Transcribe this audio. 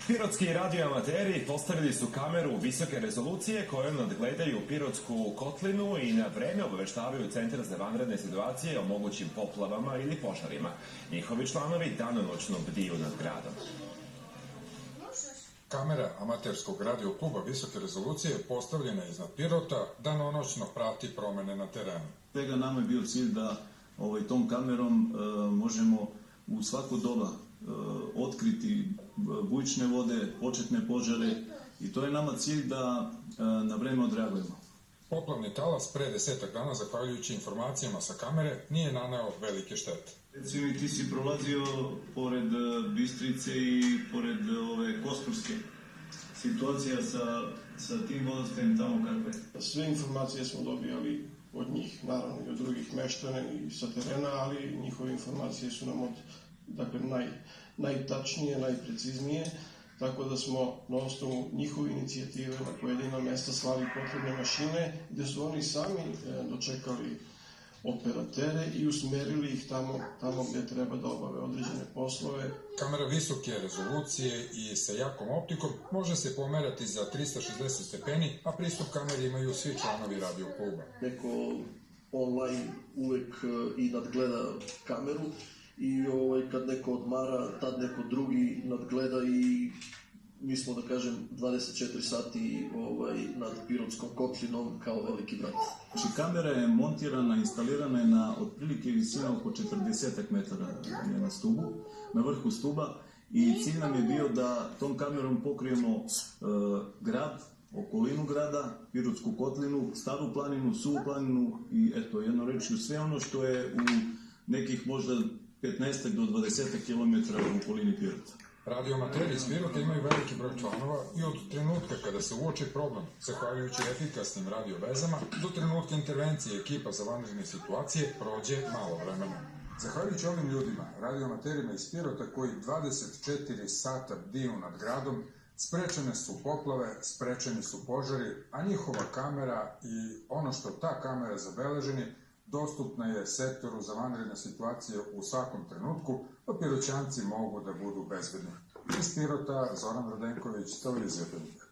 Pirotski radioamateri postavili su kameru visoke rezolucije kojom nadgledaju Pirotsku kotlinu i na vreme obaveštavaju Centar za vanredne situacije o mogućim poplavama ili požarima. Njihovi članovi danonoćno bdiju nad gradom. Kamera amaterskog radio kluba visoke rezolucije postavljena iznad Pirota danonoćno prati promene na terenu. Svega nama je bio cilj da tom kamerom možemo u svako doba otkriti bujične vode, početne požare i to je nama cilj da na vreme odreagujemo. Poplavni talas pre 10 dana, zahvaljujući informacijama sa kamere, nije naneo velike štete. Recimo ti si prolazio pored Bistrice i pored Kosturske. Situacija sa tim vodostajem tamo kakva je? Sve informacije smo dobijali od njih, naravno i od drugih meštana i sa terena, ali njihove informacije su nam najtačnije, najpreciznije, tako da smo na osnovu njihove inicijative na pojedina mesta slali potrebne mašine, gde su oni sami dočekali operatere i usmerili ih tamo gde treba da obave određene poslove. Kamera visoke rezolucije i sa jakom optikom može se pomerati za 360 stepeni, a pristup kameri imaju svi članovi radio kluba. Neko online uvek i nadgleda kameru i kad neko odmara, tad neko drugi nadgleda i mi smo, da kažem, 24 sati nad Pirotskom kotlinom kao veliki brat. Znači, kamera je montirana, instalirana je na otprilike visine oko 40 metara na stubu, na vrhu stuba i cilj nam je bio da tom kamerom pokrijemo grad, okolinu grada, Pirotsku kotlinu, staru planinu, suvu planinu i jedno rečju sve ono što je u nekih možda 15 do 20 km u okolini Pirota. Radioamateri iz Pirota imaju veliki broj članova i od trenutka kada se uoči problem, zahvaljujući efikasnim radiovezama, do trenutka intervencije ekipa za vanredne situacije prođe malo vremena. Zahvaljujući ovim ljudima, radioamaterima iz Pirota koji 24 sata bdiju nad gradom, sprečene su poplave, sprečeni su požari, a njihova kamera i ono što ta kamera zabeleženi dostupna je sektoru za vanredne situacije u svakom trenutku, pa Piroćanci mogu da budu bezbedni. Iz Pirota, Zoran Radenković, Televizija Prilika.